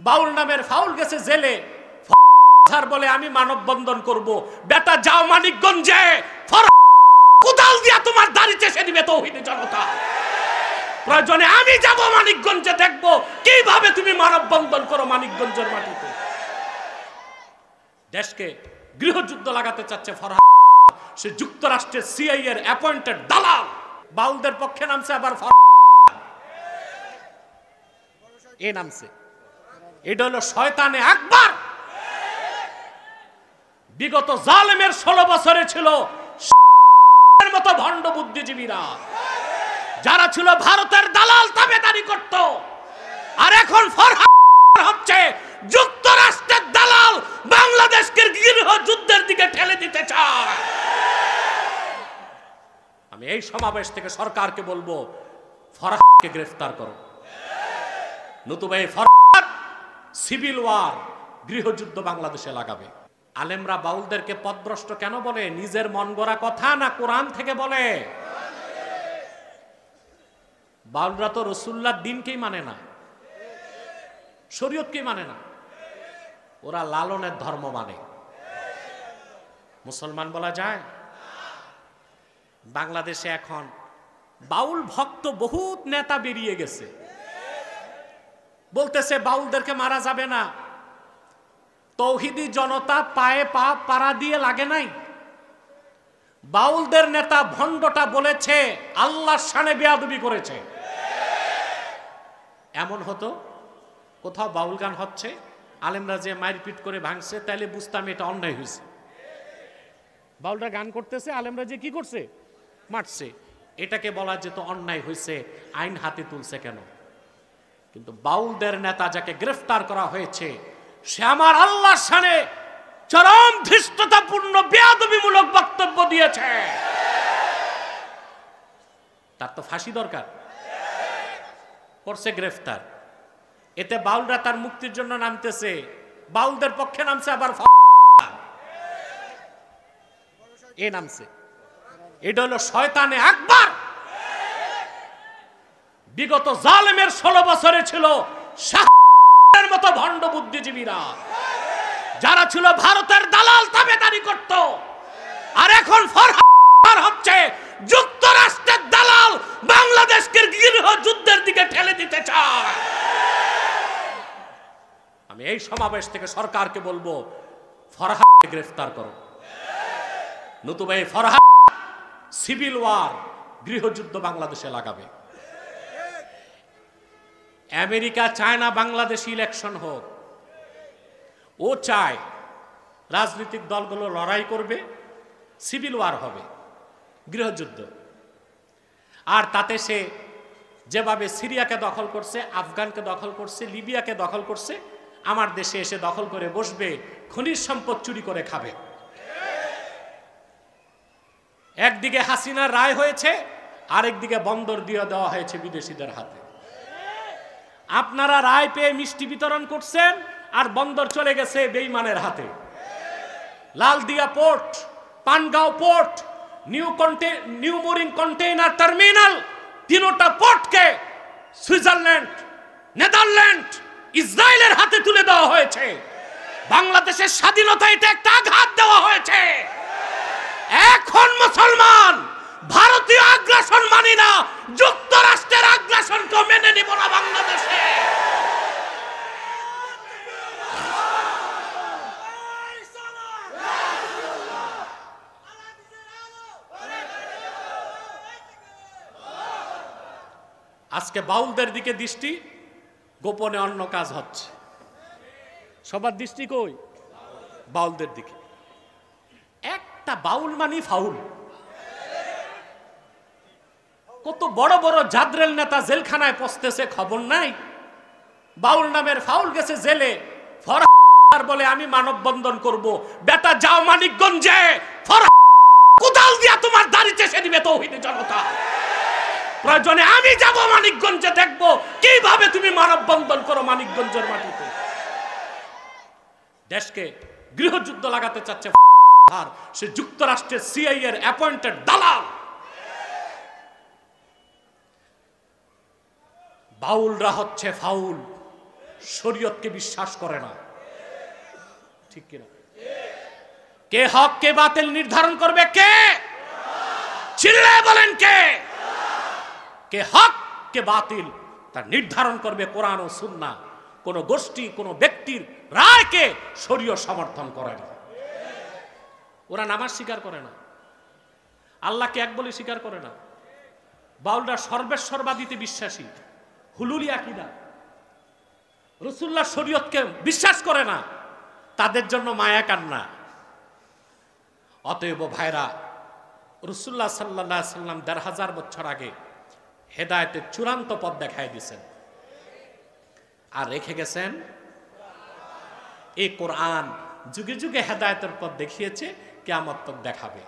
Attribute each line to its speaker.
Speaker 1: বাউল নামের ফাউল গেছে জেলে, বলে আমি মানববন্ধন করব। বেটা যাও মানিকগঞ্জে, কোদাল দিয়া তোমার দাড়ি চেষে দিবে তৌহিদি জনতা। প্রয়োজনে আমি যাব মানিকগঞ্জে, দেখব কিভাবে তুমি মানববন্ধন করো মানিকগঞ্জের মাটিতে। দেশকে গৃহযুদ্ধ লাগাতে চাচ্ছে ফরহাদ, সে যুক্তরাষ্ট্রের সিআইএ এর অ্যাপয়েন্টেড দালাল। বাউলদের পক্ষে নামছে আবার এ নামছে, এটা হলো শয়তানে আকবার। বিগত জালেমের 16 বছরে ছিল মতো ভণ্ড বুদ্ধিজীবীরা, যারা ছিল ভারতের দালাল তাবেদারি করত, আর এখন ফরহাদ হচ্ছে যুক্তরাষ্ট্রের দালাল, বাংলাদেশকে গৃহ যুদ্ধের দিকে ঠেলে দিতে চায়। আমি এই সমাবেশ থেকে সরকারকে বলবো, ফরহাদকে গ্রেফতার করো, নতুবা এই ফরহাদ সিভিল ওয়ার, গৃহযুদ্ধ বাংলাদেশে লাগাবে। আলেমরা বাউলদেরকে পথভ্রষ্ট কেন বলে? নিজের মন গড়া কথা না কোরআন থেকে বলে? বাউলরা তো রাসূলুল্লাহর দ্বীনকেই মানে না, শরীয়তকেই মানে না, ওরা লালনের ধর্ম মানে। মুসলমান বলা যায়? বাংলাদেশে এখন বাউল ভক্ত বহুত নেতা বেরিয়ে গেছে, বলতেছে বাউলদেরকে মারা যাবে না। তৌহিদি জনতা পায়ে পা পাড়া দিয়ে লাগে নাই। বাউলদের নেতা ভণ্ডটা বলেছে আল্লাহর শানে বেয়াদবি করেছে। এমন হতো কোথাও বাউল গান হচ্ছে, আলেমরা যে মারপিট করে ভাঙছে, তাইলে বুঝতাম এটা অন্যায় হয়েছে। বাউলরা গান করতেছে, আলেমরা যে কি করছে, মারছে, এটাকে বলা যেত অন্যায় হয়েছে, আইন হাতে তুলছে কেন? কিন্তু বাউলদের নেতা যাকে গ্রেফতার করা হয়েছে, সে আমার আল্লাহর শানে চরম ধৃষ্টতাপূর্ণ বেয়াদবিমূলক বক্তব্য দিয়েছে। তার তো ফাঁসি দরকার, করছে গ্রেফতার। এতে বাউলরা তার মুক্তির জন্য নামতেছে, বাউলদের পক্ষে নামছে আবার এ নামছে, এটা হলো শয়তানে আকবার। বিগত জালেমের 16 বছরে ছিল মতো ভণ্ড বুদ্ধিজীবীরা, যারা ছিল ভারতের দালাল তাবেদারি করত, আর এখন ফরহাদ হচ্ছে যুক্তরাষ্ট্রের দালাল, বাংলাদেশকে গৃহ যুদ্ধের দিকে ঠেলে দিতে চায়। আমি এই সমাবেশ থেকে সরকারকে বলবো, ফরহাদকে গ্রেফতার করো, নতুবা এই ফরহাদ সিভিল ওয়ার, গৃহযুদ্ধ বাংলাদেশে লাগাবে। আমেরিকা চায় না বাংলাদেশ ইলেকশন হোক, ও চায় রাজনৈতিক দলগুলো লড়াই করবে, সিভিল ওয়ার হবে, গৃহযুদ্ধ। আর তাতে সে যেভাবে সিরিয়াকে দখল করছে, আফগানকে দখল করছে, লিবিয়াকে দখল করছে, আমার দেশে এসে দখল করে বসবে, খনিজ সম্পদ চুরি করে খাবে। একদিকে হাসিনার রায় হয়েছে, আরেকদিকে বন্দর দিয়ে দেওয়া হয়েছে বিদেশিদের হাতে। আপনারা রায় পেয়ে মিষ্টি বিতরণ করছেন, আর বন্দর চলে গেছে বেঈমানের হাতে। Laldia port, Pangaon port, new mooring container terminal, তিনটা পোর্টকে সুইজারল্যান্ড, নেদারল্যান্ড, ইসরায়েলের হাতে তুলে দেওয়া হয়েছে। বাংলাদেশের স্বাধীনতা এটা একটা আঘাত দেওয়া হয়েছে। এখন মুসলমান ভারতীয় আগ্রাসন মানি না, যুক্তরাষ্ট্রের আগ্রাসনকে মেনে নিব না বাংলাদেশে। আজকে বাউলদের দিকে দৃষ্টি, গোপনে অন্য কাজ হচ্ছে। সবার দৃষ্টি কই? বাউলদের দিকে। একটা বাউল মানি ফাউল। কত বড় বড় জাদরেল নেতা জেলখানায় পচতেছে, খবর নাই? বাউল নামের ফাউল গেছে জেলে, ফরহাদ বলে আমি মানববন্ধন করব। বেটা যাও মানিকগঞ্জে, ফরহাদ কোদাল দিয়া তোমার দাড়ি চেষে দিবে তৌহিদি জনতা। প্রয়োজনে আমি যাব মানিকগঞ্জে, দেখব কিভাবে তুমি মানববন্ধন করো মানিকগঞ্জের মাটিতে। দেশকে গৃহযুদ্ধ লাগাতে চাচ্ছে ফরহাদ, সে যুক্তরাষ্ট্রের সিআইএ এর অ্যাপয়েন্টেড দালাল। বাউলরা হচ্ছে ফাউল, শরীয়তকে বিশ্বাস করে না। ঠিক কিনা? কে হক কে বাতিল নির্ধারণ করবে? কে? চিল্লায় বলেন কে? কে হক কে বাতিল তা নির্ধারণ করবে কোরআন ও সুন্নাহ। কোন গোষ্ঠী কোন ব্যক্তির রায়কে শরীয়ত সমর্থন করে না। ওরা নামাজ স্বীকার করে না, আল্লাহকে এক বলে স্বীকার করে না। বাউলরা সর্বেশ্বরবাদীতে বিশ্বাসী, হুলুলি আকীদা, রাসূলুল্লাহ শরীয়তকে বিশ্বাস করে না। তাদের জন্য মায়া কান্না। অতএব ভাইরা, রাসূলুল্লাহ সাল্লাল্লাহু আলাইহি সাল্লাম ১৫০০ বছর আগে হেদায়েতের চূড়ান্ত পথ দেখাই দিয়েছেন আর রেখে গেছেন এই কোরআন। যুগে যুগে হেদায়েতের পথ দেখিয়েছে, কিয়ামত তক দেখাবে।